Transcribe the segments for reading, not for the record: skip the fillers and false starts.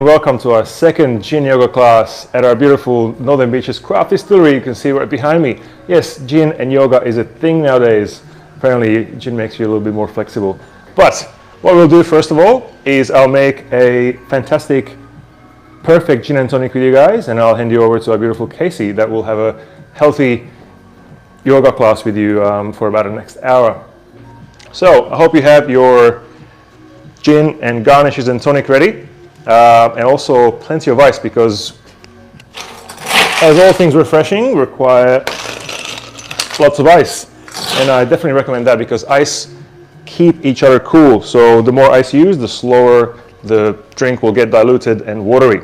Welcome to our second gin yoga class at our beautiful Northern Beaches craft distillery. You can see right behind me. Yes, gin and yoga is a thing nowadays. Apparently gin makes you a little bit more flexible. But what we'll do first of all is I'll make a fantastic, perfect gin and tonic with you guys, and I'll hand you over to our beautiful Casey that will have a healthy yoga class with you for about the next hour. So I hope you have your gin and garnishes and tonic ready, and also plenty of ice, because as all things refreshing require lots of ice, and I definitely recommend that because ice keep each other cool. So the more ice you use, the slower the drink will get diluted and watery.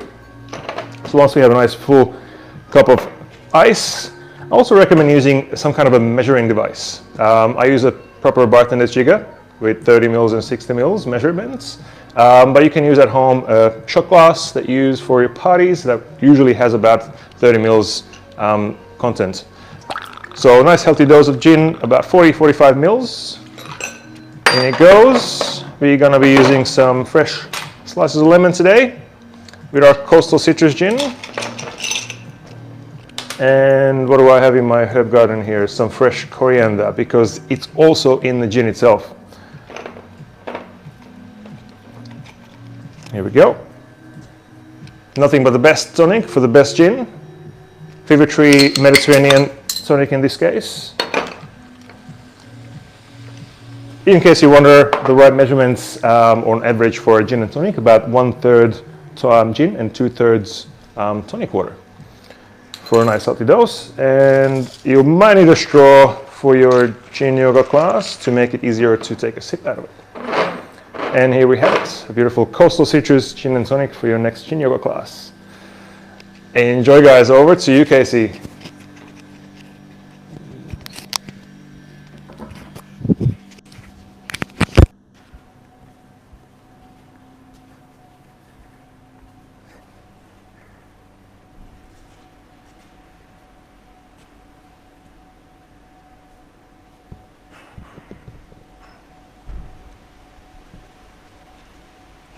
So once we have a nice full cup of ice, I also recommend using some kind of a measuring device. I use a proper bartender's jigger with 30 mils and 60 mils measurements. But you can use at home a shot glass that you use for your parties that usually has about 30 mils content. So a nice healthy dose of gin, about 40-45 mils. In it goes. We're going to be using some fresh slices of lemon today with our Coastal Citrus Gin. And what do I have in my herb garden here? Some fresh coriander, because it's also in the gin itself. Here we go. Nothing but the best tonic for the best gin. Fever-tree Mediterranean tonic in this case. In case you wonder, the right measurements on average for a gin and tonic, about 1/3 gin and 2/3 tonic water for a nice healthy dose. And you might need a straw for your gin yoga class to make it easier to take a sip out of it. And here we have it, a beautiful Coastal Citrus Gin and Tonic for your next gin yoga class. Enjoy, guys. Over to you, Casey.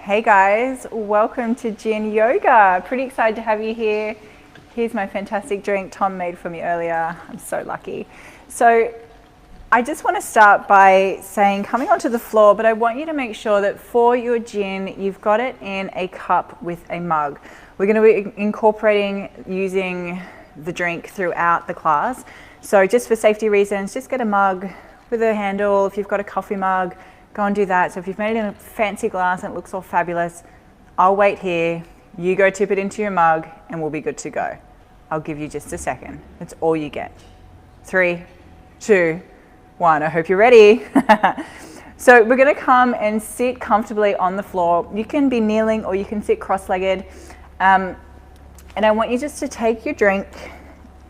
Hey guys, welcome to Gin Yoga. Pretty excited to have you here. Here's my fantastic drink Tom made for me earlier. I'm so lucky. So I just want to start by saying, coming onto the floor, but I want you to make sure that for your gin, you've got it in a cup with a mug. We're going to be incorporating using the drink throughout the class. So just for safety reasons, just get a mug with a handle. If you've got a coffee mug, go and do that. So if you've made it in a fancy glass and it looks all fabulous, I'll wait here. You go tip it into your mug and we'll be good to go. I'll give you just a second. That's all you get. 3, 2, 1. I hope you're ready. So we're going to come and sit comfortably on the floor. You can be kneeling or you can sit cross-legged. And I want you just to take your drink.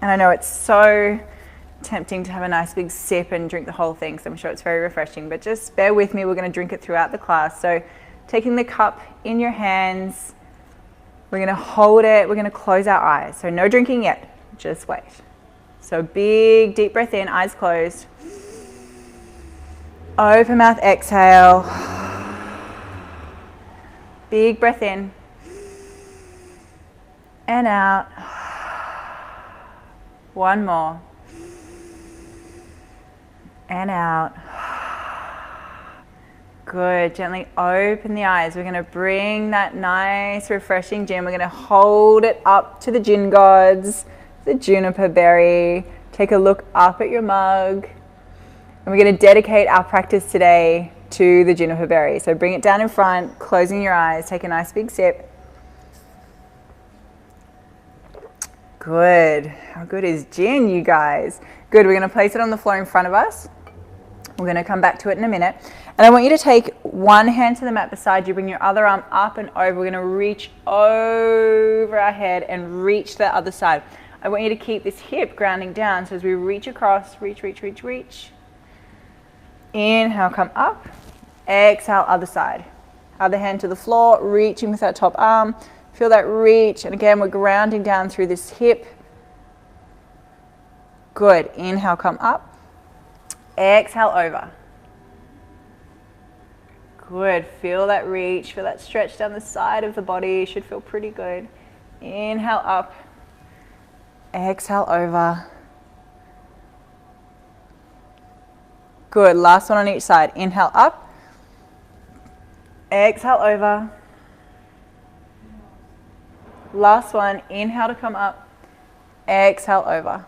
And I know it's so tempting to have a nice big sip and drink the whole thing, so I'm sure it's very refreshing, but just bear with me. We're going to drink it throughout the class. So taking the cup in your hands, we're going to hold it, we're going to close our eyes. So no drinking yet, just wait. So big deep breath in, eyes closed. Open mouth, exhale. Big breath in and out. One more. And out. Good. Gently open the eyes. We're going to bring that nice refreshing gin. We're going to hold it up to the gin gods, the juniper berry. Take a look up at your mug. And we're going to dedicate our practice today to the juniper berry. So bring it down in front, closing your eyes. Take a nice big sip. Good. How good is gin, you guys? Good. We're going to place it on the floor in front of us. We're going to come back to it in a minute. And I want you to take one hand to the mat beside you, bring your other arm up and over. We're going to reach over our head and reach the other side. I want you to keep this hip grounding down. So as we reach across, reach, reach, reach, reach. Inhale, come up. Exhale, other side. Other hand to the floor, reaching with that top arm. Feel that reach. And again, we're grounding down through this hip. Good. Inhale, come up. Exhale, over. Good, feel that reach, feel that stretch down the side of the body, should feel pretty good. Inhale up, exhale over. Good, last one on each side. Inhale up, exhale over. Last one, inhale to come up, exhale over.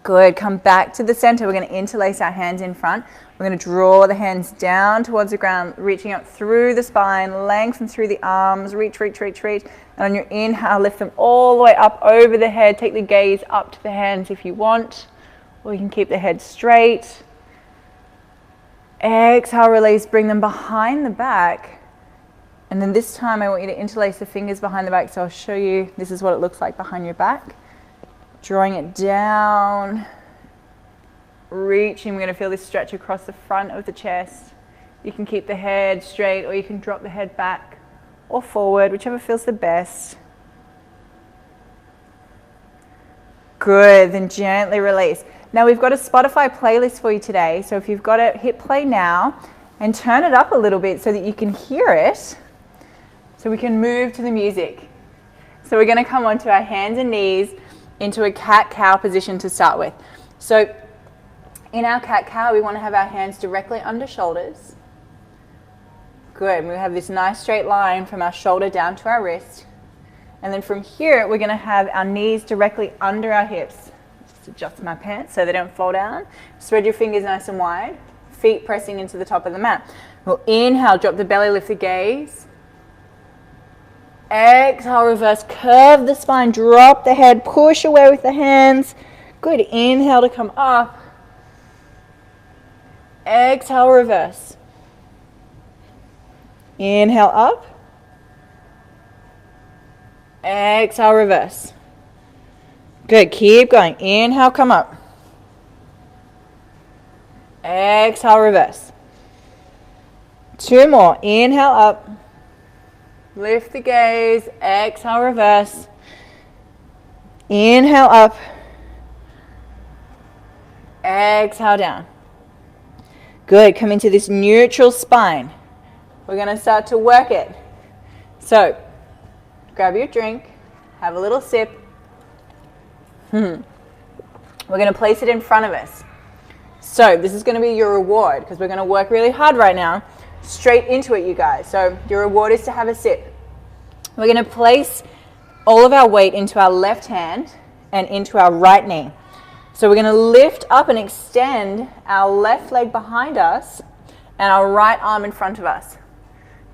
Good, come back to the center. We're going to interlace our hands in front. We're going to draw the hands down towards the ground, reaching up through the spine, lengthen through the arms, reach, reach, reach, reach. And on your inhale, lift them all the way up over the head. Take the gaze up to the hands if you want, or you can keep the head straight. Exhale, release, bring them behind the back. And then this time I want you to interlace the fingers behind the back. So I'll show you, this is what it looks like behind your back. Drawing it down, reaching. We're going to feel this stretch across the front of the chest. You can keep the head straight, or you can drop the head back or forward, whichever feels the best. Good, then gently release. Now we've got a Spotify playlist for you today, so if you've got it, hit play now and turn it up a little bit so that you can hear it, so we can move to the music. So we're going to come onto our hands and knees into a cat-cow position to start with. So in our cat-cow, we want to have our hands directly under shoulders. Good, and we have this nice straight line from our shoulder down to our wrist. And then from here, we're going to have our knees directly under our hips. Just adjust my pants so they don't fall down. Spread your fingers nice and wide, feet pressing into the top of the mat. We'll inhale, drop the belly, lift the gaze. Exhale, reverse, curve the spine, drop the head, push away with the hands. Good, inhale to come up. Exhale, reverse. Inhale up. Exhale, reverse. Good, keep going. Inhale, come up. Exhale, reverse. Two more. Inhale up. Lift the gaze, exhale, reverse. Inhale up. Exhale down. Good, come into this neutral spine. We're going to start to work it. So, grab your drink, have a little sip. We're going to place it in front of us. So, this is going to be your reward, because we're going to work really hard right now. Straight into it, you guys. So your reward is to have a sip. We're going to place all of our weight into our left hand and into our right knee. So we're going to lift up and extend our left leg behind us and our right arm in front of us.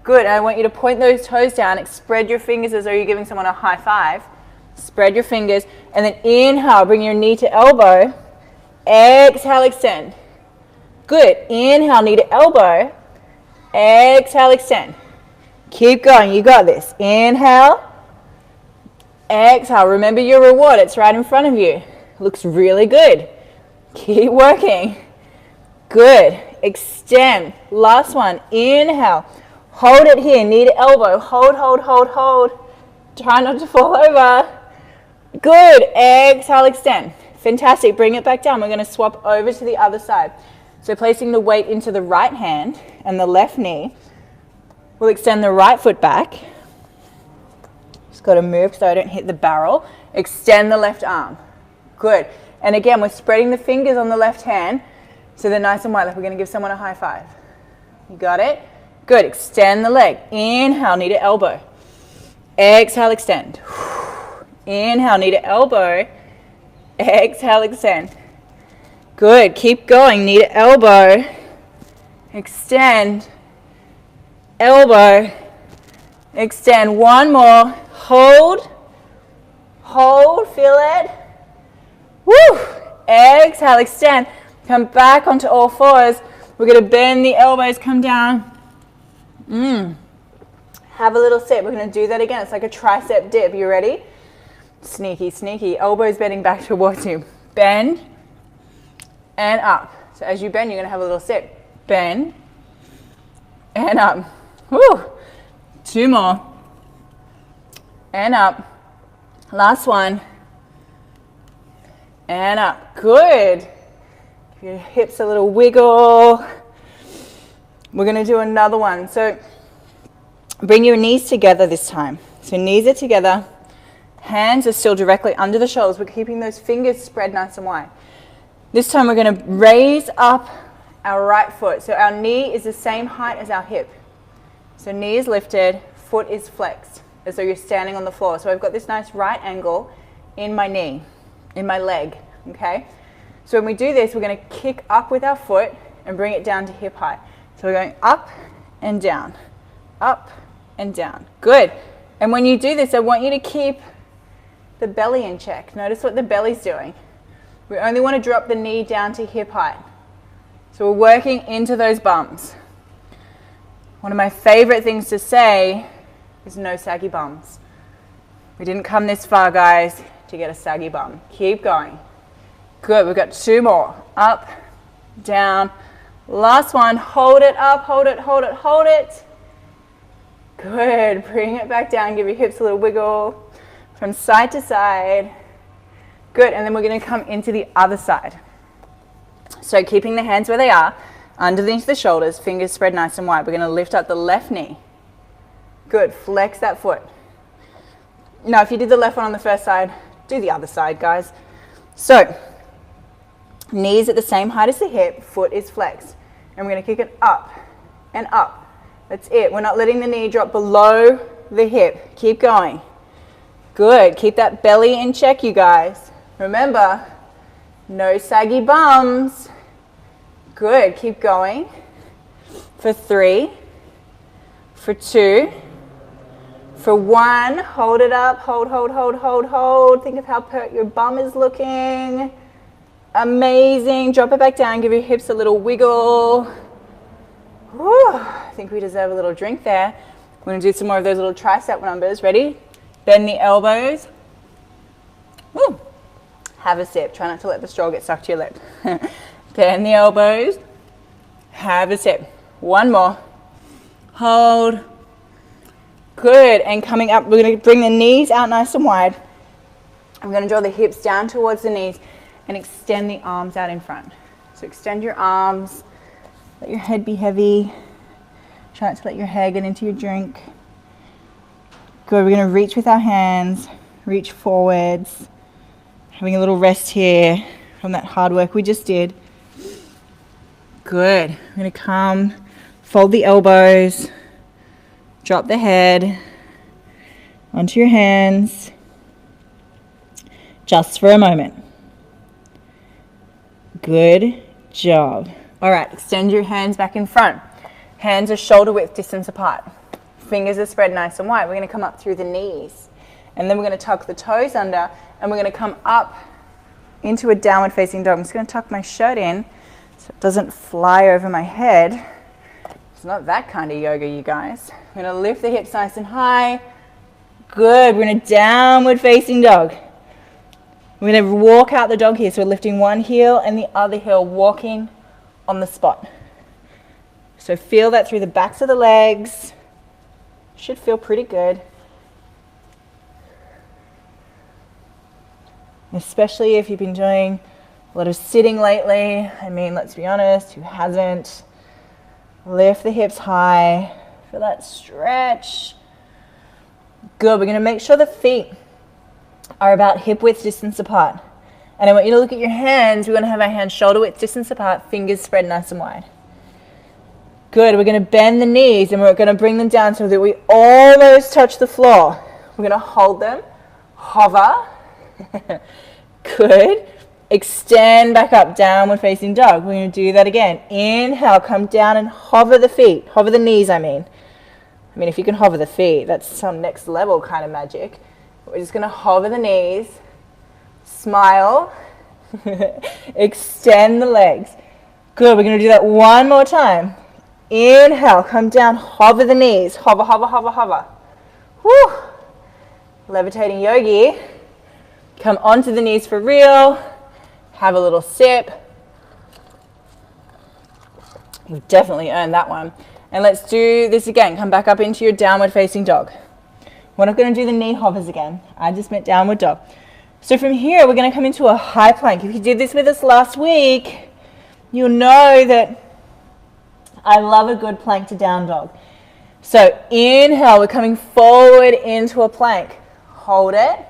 Good. And I want you to point those toes down, spread your fingers as though you're giving someone a high five. Spread your fingers, and then inhale, bring your knee to elbow. Exhale, extend. Good. Inhale, knee to elbow. Exhale, extend. Keep going, you got this. Inhale. Exhale, remember your reward, it's right in front of you. Looks really good. Keep working. Good, extend. Last one, inhale. Hold it here, knee to elbow. Hold, hold, hold, hold. Try not to fall over. Good, exhale, extend. Fantastic, bring it back down. We're gonna swap over to the other side. So placing the weight into the right hand and the left knee, we'll extend the right foot back. Just got to move so I don't hit the barrel. Extend the left arm. Good. And again, we're spreading the fingers on the left hand so they're nice and wide, like we're going to give someone a high five. You got it? Good. Extend the leg. Inhale, knee to elbow. Exhale, extend. Inhale, knee to elbow. Exhale, extend. Good, keep going, knee to elbow, extend, elbow, extend, one more, hold, feel it, woo, exhale, extend, come back onto all fours, we're going to bend the elbows, come down, have a little sip, we're going to do that again, it's like a tricep dip, you ready? Sneaky, sneaky, elbows bending back towards you, bend, and up. So as you bend, you're going to have a little sip. Bend and up. Woo! Two more. And up. Last one. And up. Good. If your hips a little wiggle. We're going to do another one. So bring your knees together this time. So knees are together. Hands are still directly under the shoulders. We're keeping those fingers spread nice and wide. This time we're going to raise up our right foot. So our knee is the same height as our hip. So knee is lifted, foot is flexed, as though you're standing on the floor. So I've got this nice right angle in my knee, in my leg, okay? So when we do this, we're going to kick up with our foot and bring it down to hip height. So we're going up and down, up and down. Good. And when you do this, I want you to keep the belly in check. Notice what the belly's doing. We only want to drop the knee down to hip height. So we're working into those bums. One of my favorite things to say is no saggy bums. We didn't come this far, guys, to get a saggy bum. Keep going. Good, we've got 2 more. Up, down. Last one, hold it up, hold it, hold it, hold it. Good, bring it back down, give your hips a little wiggle from side to side. Good, and then we're going to come into the other side. So keeping the hands where they are, underneath the shoulders, fingers spread nice and wide. We're going to lift up the left knee. Good, flex that foot. Now if you did the left one on the first side, do the other side, guys. So knees at the same height as the hip, foot is flexed. And we're going to kick it up and up. That's it. We're not letting the knee drop below the hip. Keep going. Good. Keep that belly in check, you guys. Remember, no saggy bums. Good. Keep going. For 3, for 2, for 1. Hold it up. Hold, hold, hold, hold, hold. Think of how pert your bum is looking. Amazing. Drop it back down. Give your hips a little wiggle. Whew. I think we deserve a little drink there. We're going to do some more of those little tricep numbers. Ready? Bend the elbows. Woo. Have a sip. Try not to let the straw get stuck to your lip. Bend the elbows. Have a sip. 1 more. Hold. Good. And coming up, we're going to bring the knees out nice and wide. I'm going to draw the hips down towards the knees and extend the arms out in front. So extend your arms. Let your head be heavy. Try not to let your hair get into your drink. Good. We're going to reach with our hands. Reach forwards. Having a little rest here from that hard work we just did. Good. We're going to come, fold the elbows, drop the head onto your hands, just for a moment. Good job. All right, extend your hands back in front. Hands are shoulder width distance apart. Fingers are spread nice and wide. We're going to come up through the knees. And then we're going to tuck the toes under, and we're going to come up into a downward facing dog. I'm just going to tuck my shirt in so it doesn't fly over my head. It's not that kind of yoga, you guys. I'm going to lift the hips nice and high. Good. We're going to downward facing dog. We're going to walk out the dog here. So we're lifting one heel and the other heel, walking on the spot. So feel that through the backs of the legs. Should feel pretty good. Especially if you've been doing a lot of sitting lately. I mean, let's be honest, who hasn't? Lift the hips high. Feel that stretch. Good. We're going to make sure the feet are about hip width distance apart. And I want you to look at your hands. We're going to have our hands shoulder width distance apart, fingers spread nice and wide. Good. We're going to bend the knees and we're going to bring them down so that we almost touch the floor. We're going to hold them, hover. Good. Extend back up, downward facing dog. We're going to do that again. Inhale, come down and hover the feet. Hover the knees, I mean, if you can hover the feet, that's some next level kind of magic. We're just going to hover the knees, smile, extend the legs. Good. We're going to do that one more time. Inhale, come down, hover the knees. Hover, hover, hover, hover. Woo. Levitating yogi. Come onto the knees for real. Have a little sip. You've definitely earned that one. And let's do this again. Come back up into your downward facing dog. We're not going to do the knee hovers again. I just meant downward dog. So from here, we're going to come into a high plank. If you did this with us last week, You'll know that I love a good plank to down dog. So inhale, we're coming forward into a plank. Hold it.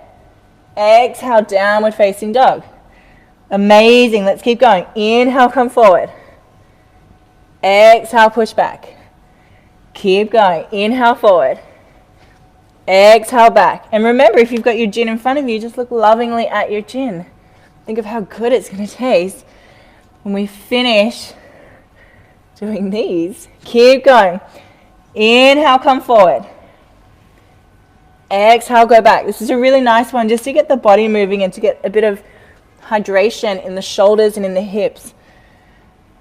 Exhale, downward facing dog. Amazing, let's keep going. Inhale, come forward. Exhale, push back. Keep going. Inhale, forward. Exhale, back. And remember, if you've got your gin in front of you, just look lovingly at your gin. Think of how good it's going to taste when we finish doing these. Keep going. Inhale, come forward. Exhale, go back. This is a really nice one just to get the body moving and to get a bit of hydration in the shoulders and in the hips.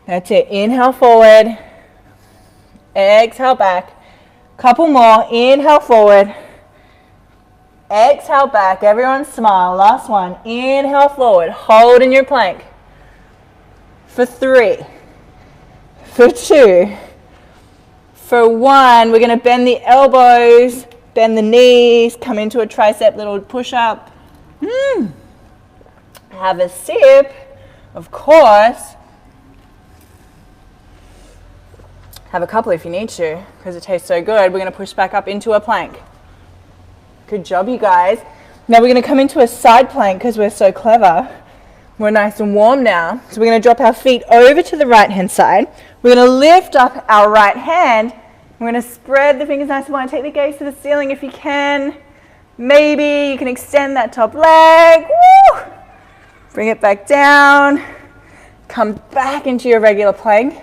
That's it. Inhale, forward. Exhale, back. Couple more. Inhale, forward. Exhale, back. Everyone smile. Last one. Inhale, forward. Hold in your plank. For 3. For 2. For 1. We're going to bend the elbows, bend the knees, come into a tricep little push-up. Have a sip, of course. Have a couple if you need to, because it tastes so good. We're going to push back up into a plank. Good job, you guys. Now we're going to come into a side plank because we're so clever. We're nice and warm now. So we're going to drop our feet over to the right-hand side. We're going to lift up our right hand. We're going to spread the fingers nice and wide. Take the gaze to the ceiling if you can. Maybe you can extend that top leg. Woo! Bring it back down. Come back into your regular plank.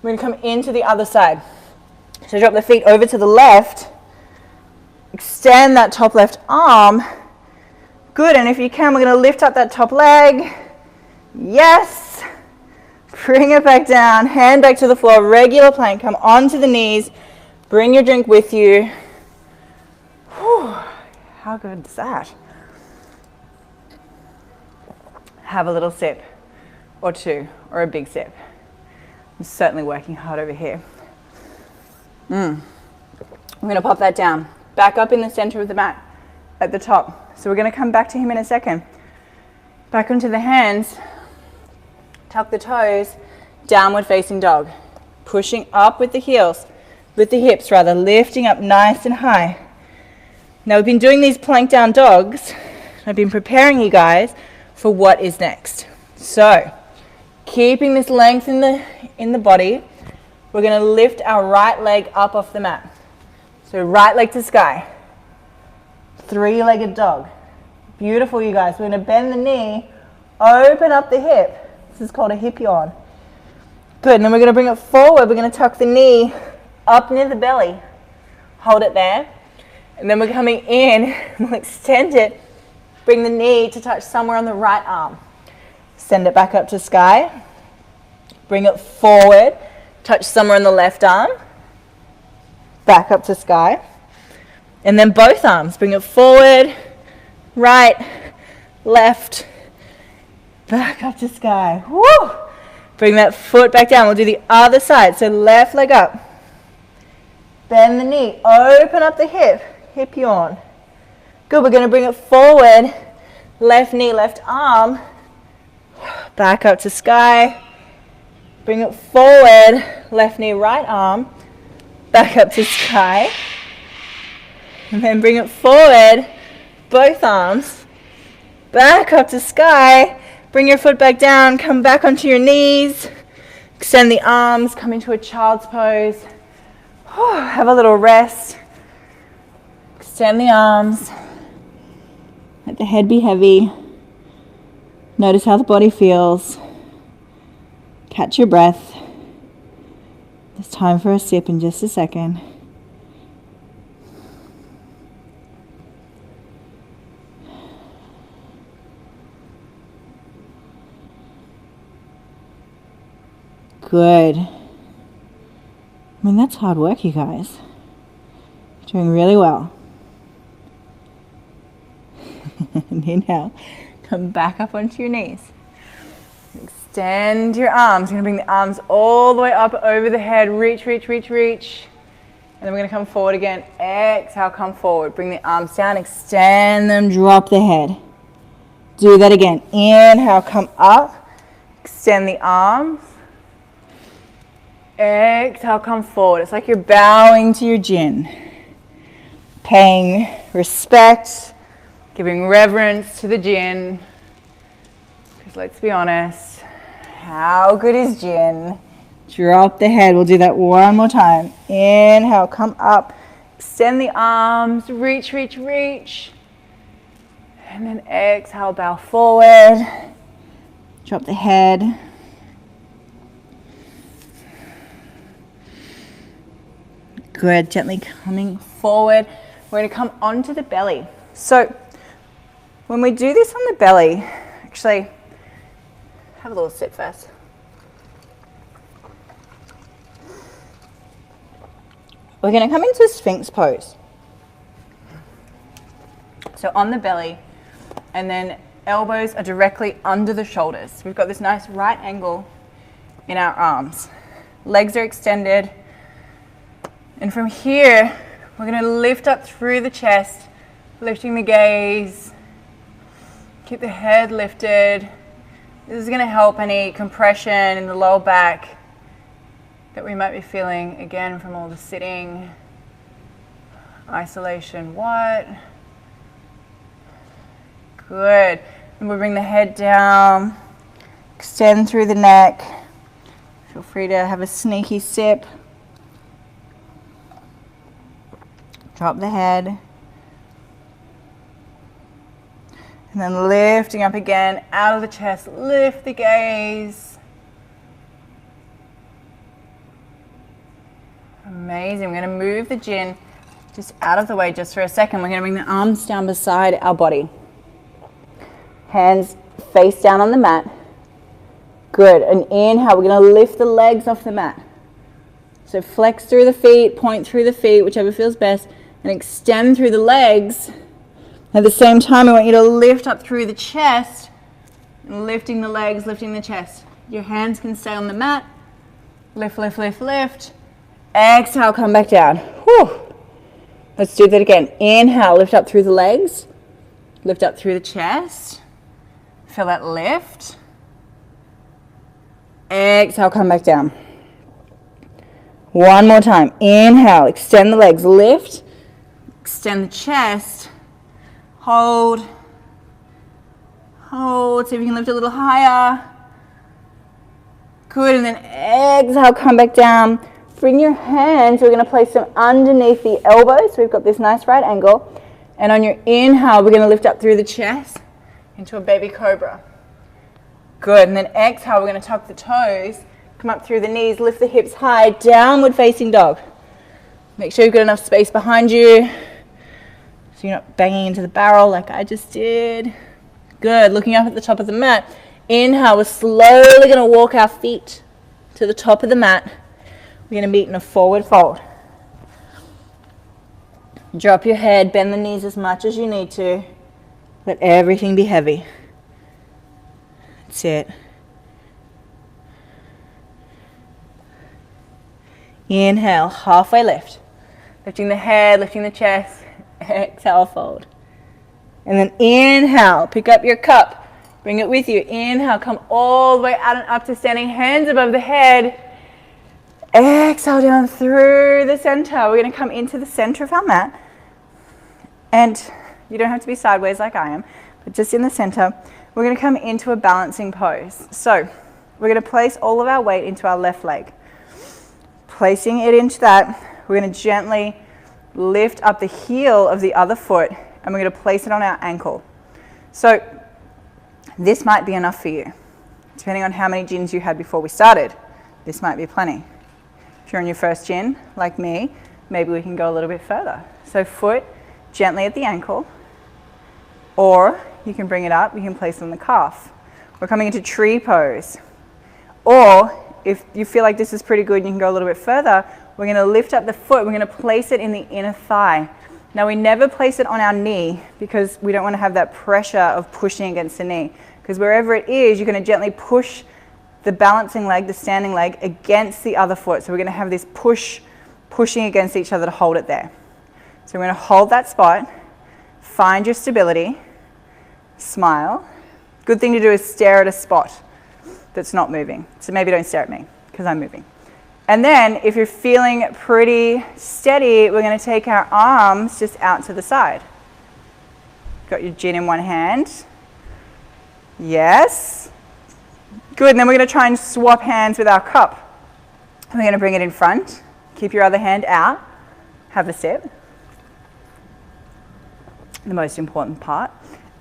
We're going to come into the other side. So drop the feet over to the left. Extend that top left arm. Good, and if you can, we're going to lift up that top leg. Yes. Bring it back down. Hand back to the floor. Regular plank. Come onto the knees. Bring your drink with you. Whew. How good is that? Have a little sip or two, or a big sip. I'm certainly working hard over here. I'm going to pop that down. Back up in the center of the mat at the top. So we're going to come back to him in a second. Back onto the hands. Tuck the toes. Downward facing dog. Pushing up with the heels, with the hips rather, lifting up nice and high. Now we've been doing these plank down dogs. I've been preparing you guys for what is next. So, keeping this length in the body, we're going to lift our right leg up off the mat. So right leg to sky. 3-legged dog. Beautiful, you guys. We're going to bend the knee, open up the hip. This is called a hip yawn. Good, and then we're going to bring it forward. We're going to tuck the knee up near the belly. Hold it there. And then we're coming in, we'll extend it. Bring the knee to touch somewhere on the right arm. Send it back up to sky. Bring it forward. Touch somewhere on the left arm. Back up to sky. And then both arms. Bring it forward, right, left, back up to sky. Woo! Bring that foot back down. We'll do the other side. So left leg up. Bend the knee. Open up the hip. Hip yawn. Good, we're going to bring it forward. Left knee, left arm. Back up to sky. Bring it forward. Left knee, right arm. Back up to sky. And then bring it forward. Both arms. Back up to sky. Bring your foot back down. Come back onto your knees. Extend the arms. Come into a child's pose. Have a little rest. Extend the arms. Let the head be heavy. Notice how the body feels. Catch your breath. It's time for a sip in just a second. Good. I mean, that's hard work, you guys. Doing really well. And inhale. Come back up onto your knees. Extend your arms. You're going to bring the arms all the way up over the head. Reach, reach, reach, reach. And then we're going to come forward again. Exhale, come forward. Bring the arms down. Extend them. Drop the head. Do that again. Inhale, come up. Extend the arms. exhale, come forward. It's like you're bowing to your Jin, paying respect, giving reverence to the Jin. Because let's be honest, how good is Jin? Drop the head. We'll do that one more time. Inhale, come up, extend the arms, reach, reach, reach. And then exhale, bow forward. Drop the head. Good, gently coming forward. We're going to come onto the belly. So when we do this on the belly, actually, have a little sit first. We're going to come into Sphinx Pose. So on the belly, and then elbows are directly under the shoulders. We've got this nice right angle in our arms. Legs are extended. And from here, we're going to lift up through the chest, lifting the gaze. Keep the head lifted. This is going to help any compression in the lower back that we might be feeling, again, from all the sitting, isolation. What? Good. And we'll bring the head down, extend through the neck. Feel free to have a sneaky sip. Drop the head. And then lifting up again, out of the chest, lift the gaze. Amazing. We're going to move the Jin just out of the way just for a second. We're going to bring the arms down beside our body. Hands face down on the mat. Good. And inhale, we're going to lift the legs off the mat. So flex through the feet, point through the feet, whichever feels best, and extend through the legs. At the same time, I want you to lift up through the chest, and lifting the legs, lifting the chest. Your hands can stay on the mat. Lift, lift, lift, lift. Exhale, come back down. Whew. Let's do that again. Inhale, lift up through the legs. Lift up through the chest. Feel that lift. Exhale, come back down. One more time. Inhale, extend the legs, lift. Extend the chest. Hold. Hold. See if you can lift a little higher. Good. And then exhale, come back down. Bring your hands, we're going to place them underneath the elbows. So we've got this nice right angle. And on your inhale, we're going to lift up through the chest into a baby cobra. Good. And then exhale, we're going to tuck the toes, come up through the knees, lift the hips high, downward facing dog. Make sure you've got enough space behind you so you're not banging into the barrel like I just did. Good. Looking up at the top of the mat. Inhale, we're slowly going to walk our feet to the top of the mat. We're going to meet in a forward fold. Drop your head, bend the knees as much as you need to. Let everything be heavy. That's it. Inhale, halfway lift. Lifting the head, lifting the chest. Exhale, fold. And then inhale, pick up your cup. Bring it with you. Inhale, come all the way out and up to standing, hands above the head. Exhale down through the center. We're going to come into the center of our mat. And you don't have to be sideways like I am, but just in the center. We're going to come into a balancing pose. So we're going to place all of our weight into our left leg. Placing it into that, we're going to gently lift up the heel of the other foot, and we're going to place it on our ankle. So this might be enough for you. Depending on how many Jins you had before we started, this might be plenty. If you're on your first Jin, like me, maybe we can go a little bit further. So foot gently at the ankle, or you can bring it up, you can place it on the calf. We're coming into tree pose. Or if you feel like this is pretty good and you can go a little bit further, we're going to lift up the foot, we're going to place it in the inner thigh. Now we never place it on our knee because we don't want to have that pressure of pushing against the knee. Because wherever it is, you're going to gently push the balancing leg, the standing leg, against the other foot. So we're going to have this pushing against each other to hold it there. So we're going to hold that spot, find your stability, smile. Good thing to do is stare at a spot that's not moving. So maybe don't stare at me because I'm moving. And then if you're feeling pretty steady, we're going to take our arms just out to the side. Got your gin in one hand. Yes. Good. And then we're going to try and swap hands with our cup. We're going to bring it in front. Keep your other hand out. Have a sip. The most important part.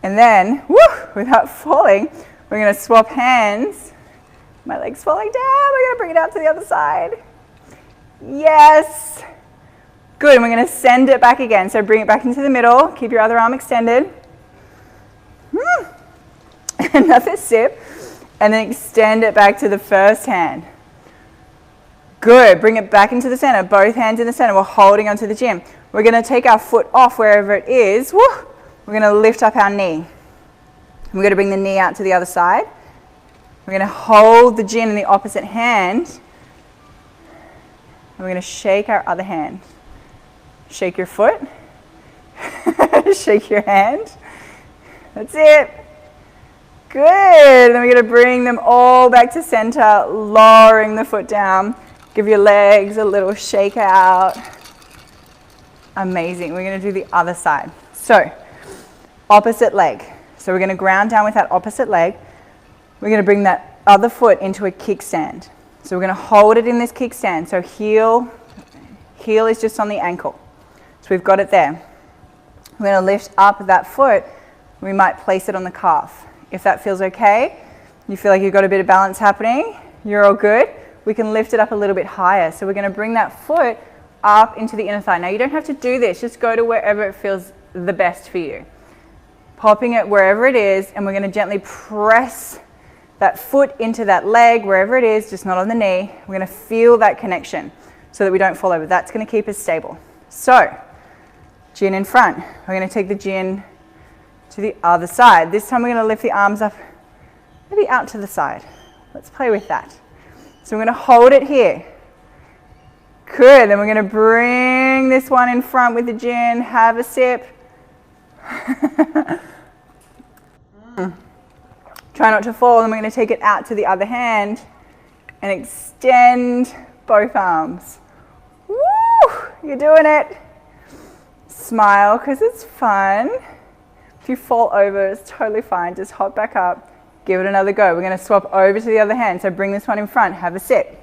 And then, without falling, we're going to swap hands. My leg's falling down. We're going to bring it out to the other side. Yes. Good. And we're going to send it back again. So bring it back into the middle. Keep your other arm extended. Another sip. And then extend it back to the first hand. Good. Bring it back into the center. Both hands in the center. We're holding onto the gin. We're going to take our foot off wherever it is. We're going to lift up our knee. We're going to bring the knee out to the other side. We're going to hold the gin in the opposite hand. And we're going to shake our other hand. Shake your foot. Shake your hand. That's it. Good. Then we're going to bring them all back to center, lowering the foot down. Give your legs a little shake out. Amazing. We're going to do the other side. So, opposite leg. So we're going to ground down with that opposite leg. We're going to bring that other foot into a kickstand. So we're going to hold it in this kickstand. So heel is just on the ankle. So we've got it there. We're going to lift up that foot. We might place it on the calf. If that feels okay, you feel like you've got a bit of balance happening, you're all good. We can lift it up a little bit higher. So we're going to bring that foot up into the inner thigh. Now you don't have to do this. Just go to wherever it feels the best for you. Popping it wherever it is, and we're going to gently press that foot into that leg, wherever it is, just not on the knee. We're going to feel that connection so that we don't fall over. That's going to keep us stable. So, gin in front. We're going to take the gin to the other side. This time we're going to lift the arms up, maybe out to the side. Let's play with that. So we're going to hold it here. Good. Then we're going to bring this one in front with the gin. Have a sip. Try not to fall. And we're going to take it out to the other hand and extend both arms. Woo! You're doing it. Smile because it's fun. If you fall over, it's totally fine. Just hop back up. Give it another go. We're going to swap over to the other hand. So bring this one in front. Have a sip.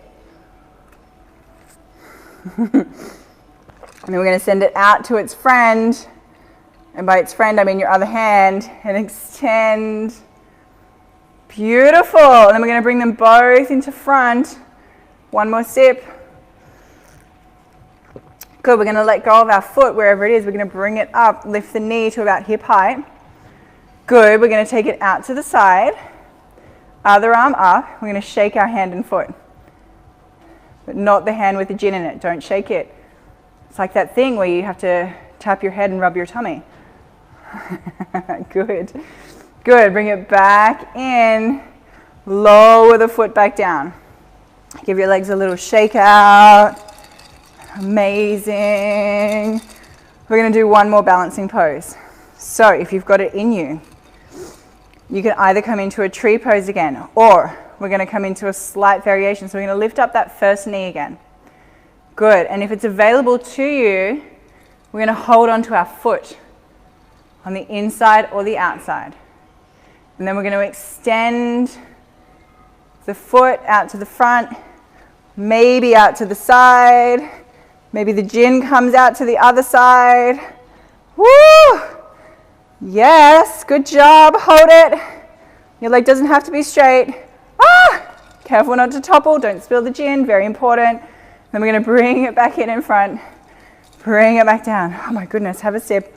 And then we're going to send it out to its friend. And by its friend, I mean your other hand. And extend. Beautiful. And then we're going to bring them both into front. One more sip. Good. We're going to let go of our foot wherever it is. We're going to bring it up. Lift the knee to about hip height. Good. We're going to take it out to the side. Other arm up. We're going to shake our hand and foot. But not the hand with the gin in it. Don't shake it. It's like that thing where you have to tap your head and rub your tummy. Good. Good. Bring it back in. Lower the foot back down. Give your legs a little shake out. Amazing. We're going to do one more balancing pose. So if you've got it in you, you can either come into a tree pose again, or we're going to come into a slight variation. So we're going to lift up that first knee again. Good. And if it's available to you, we're going to hold onto our foot on the inside or the outside. And then we're going to extend the foot out to the front, maybe out to the side. Maybe the gin comes out to the other side. Woo! Yes, good job. Hold it. Your leg doesn't have to be straight. Careful not to topple. Don't spill the gin. Very important. Then we're going to bring it back in front. Bring it back down. Oh my goodness. Have a sip.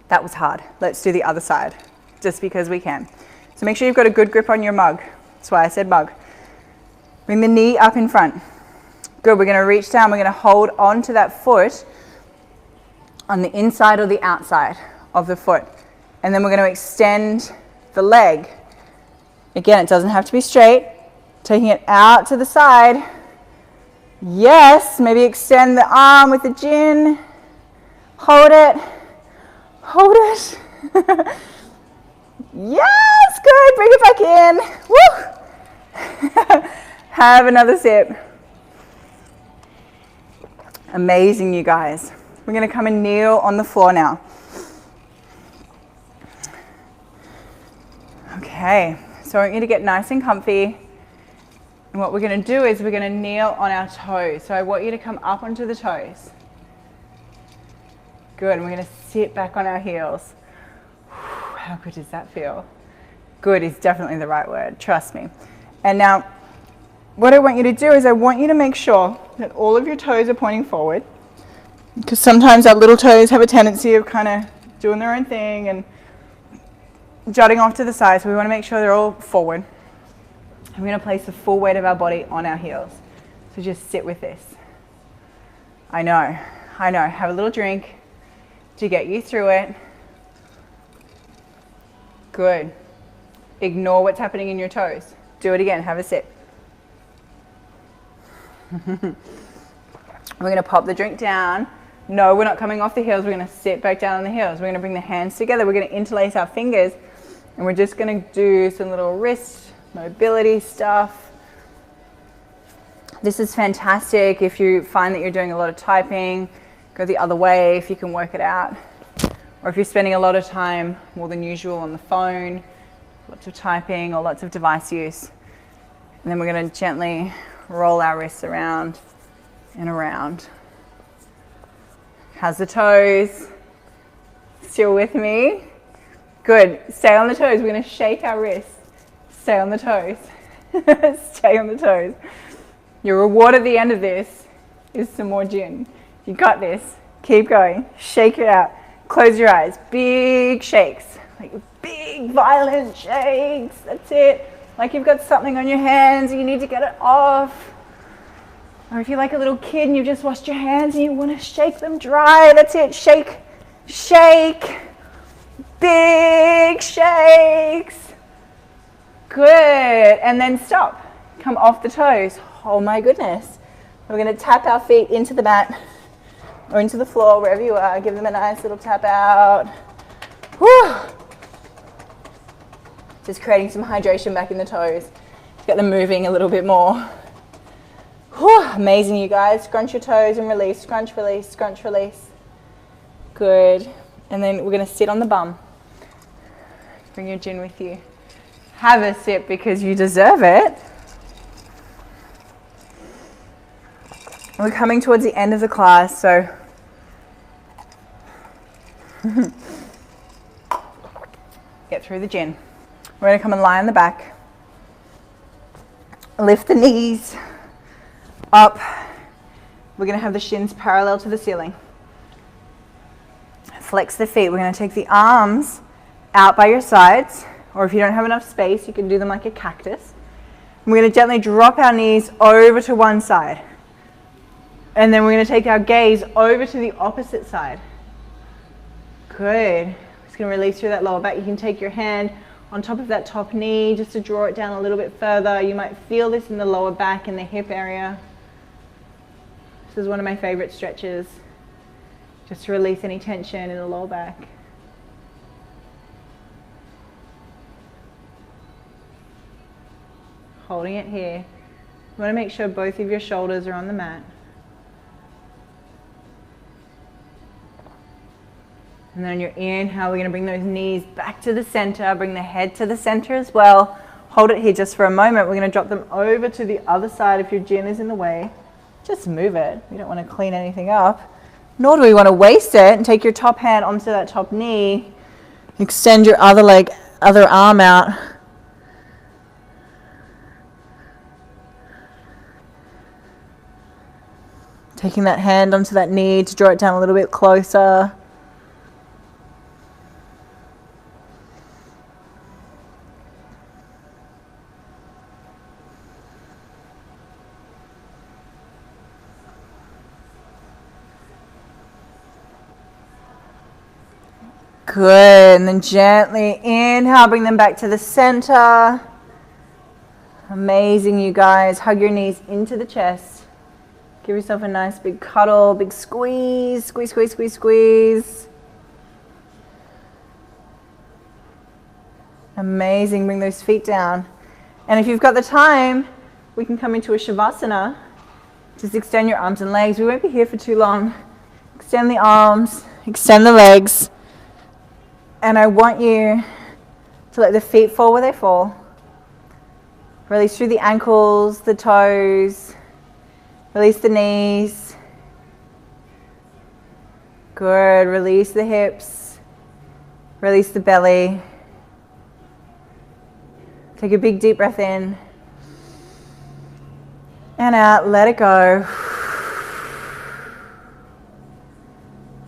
That was hard. Let's do the other side, just because we can. So make sure you've got a good grip on your mug. That's why I said mug. Bring the knee up in front. Good. We're going to reach down. We're going to hold on to that foot on the inside or the outside of the foot. And then we're going to extend the leg. Again, it doesn't have to be straight. Taking it out to the side. Yes. Maybe extend the arm with the gin. Hold it. Hold it. Yes, good. Bring it back in. Woo. Have another sip. Amazing, you guys. We're going to come and kneel on the floor now. Okay, so I want you to get nice and comfy. And what we're going to do is we're going to kneel on our toes. So I want you to come up onto the toes. Good, and we're going to sit back on our heels. How good does that feel? Good is definitely the right word, trust me. And now, what I want you to do is I want you to make sure that all of your toes are pointing forward. Because sometimes our little toes have a tendency of kind of doing their own thing and jutting off to the side. So we want to make sure they're all forward. And we're going to place the full weight of our body on our heels. So just sit with this. I know. Have a little drink to get you through it. Good. Ignore what's happening in your toes. Do it again. Have a sip. We're going to pop the drink down. No, we're not coming off the heels. We're going to sit back down on the heels. We're going to bring the hands together. We're going to interlace our fingers. And we're just going to do some little wrist mobility stuff. This is fantastic if you find that you're doing a lot of typing. Go the other way if you can work it out. Or if you're spending a lot of time, more than usual, on the phone, lots of typing or lots of device use. And then we're going to gently roll our wrists around and around. How's the toes? Still with me? Good. Stay on the toes. We're going to shake our wrists. Stay on the toes. Stay on the toes. Your reward at the end of this is some more gin. You got this. Keep going. Shake it out. Close your eyes. Big shakes. Like big, violent shakes. That's it. Like you've got something on your hands and you need to get it off. Or if you're like a little kid and you've just washed your hands and you want to shake them dry. That's it. Shake. Shake. Big shakes. Good. And then stop. Come off the toes. Oh my goodness. We're going to tap our feet into the mat or into the floor, wherever you are. Give them a nice little tap out. Whew. Just creating some hydration back in the toes. Get them moving a little bit more. Whew. Amazing, you guys. Scrunch your toes and release. Scrunch, release, scrunch, release. Good. And then we're going to sit on the bum. Bring your gin with you. Have a sip because you deserve it. We're coming towards the end of the class, so get through the gin. We're going to come and lie on the back. Lift the knees up. We're going to have the shins parallel to the ceiling. Flex the feet. We're going to take the arms out by your sides, or if you don't have enough space, you can do them like a cactus. And we're going to gently drop our knees over to one side. And then we're going to take our gaze over to the opposite side. Good. Just going to release through that lower back. You can take your hand on top of that top knee just to draw it down a little bit further. You might feel this in the lower back and the hip area. This is one of my favorite stretches, just to release any tension in the lower back. Holding it here. You want to make sure both of your shoulders are on the mat. And then on your inhale, we're going to bring those knees back to the center, bring the head to the center as well. Hold it here just for a moment. We're going to drop them over to the other side if your gin is in the way. Just move it. We don't want to clean anything up. Nor do we want to waste it. And take your top hand onto that top knee. Extend your other leg, other arm out. Taking that hand onto that knee to draw it down a little bit closer. Good, and then gently inhale, bring them back to the center. Amazing, you guys. Hug your knees into the chest. Give yourself a nice big cuddle, big squeeze, squeeze, squeeze, squeeze, squeeze. Amazing, bring those feet down. And if you've got the time, we can come into a Shavasana. Just extend your arms and legs. We won't be here for too long. Extend the arms, extend the legs. And I want you to let the feet fall where they fall. Release through the ankles, the toes. Release the knees. Good. Release the hips. Release the belly. Take a big deep breath in. And out. Let it go.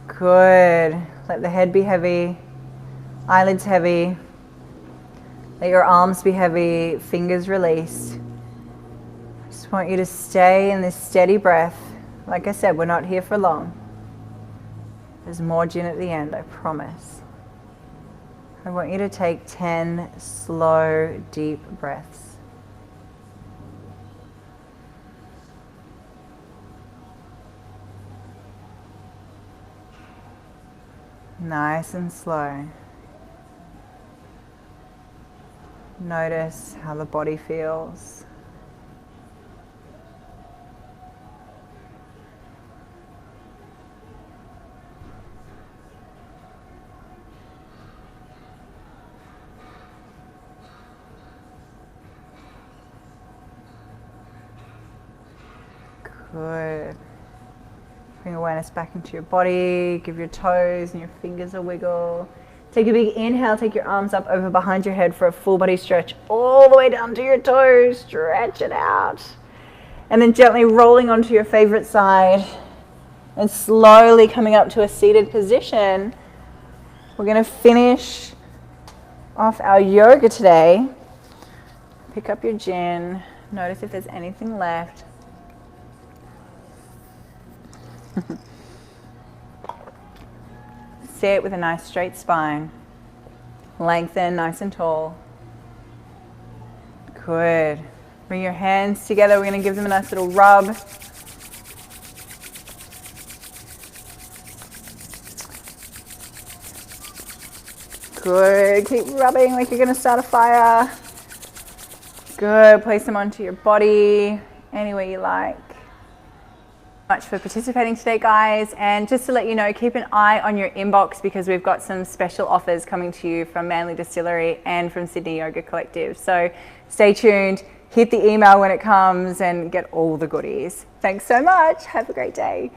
Good. Let the head be heavy. Eyelids heavy. Let your arms be heavy. Fingers released. Just want you to stay in this steady breath. Like I said, we're not here for long. There's more gin at the end, I promise. I want you to take 10 slow, deep breaths. Nice and slow. Notice how the body feels. Good. Bring awareness back into your body. Give your toes and your fingers a wiggle. Take a big inhale. Take your arms up over behind your head for a full body stretch all the way down to your toes. Stretch it out. And then gently rolling onto your favorite side and slowly coming up to a seated position. We're going to finish off our yoga today. Pick up your gin. Notice if there's anything left. Sit with a nice straight spine. Lengthen nice and tall. Good. Bring your hands together. We're going to give them a nice little rub. Good. Keep rubbing like you're going to start a fire. Good. Place them onto your body any way you like. Much for participating today, guys, and just to let you know, keep an eye on your inbox because we've got some special offers coming to you from Manly Distillery and from Sydney Yoga Collective. So stay tuned, hit the email when it comes and get all the goodies. Thanks so much. Have a great day.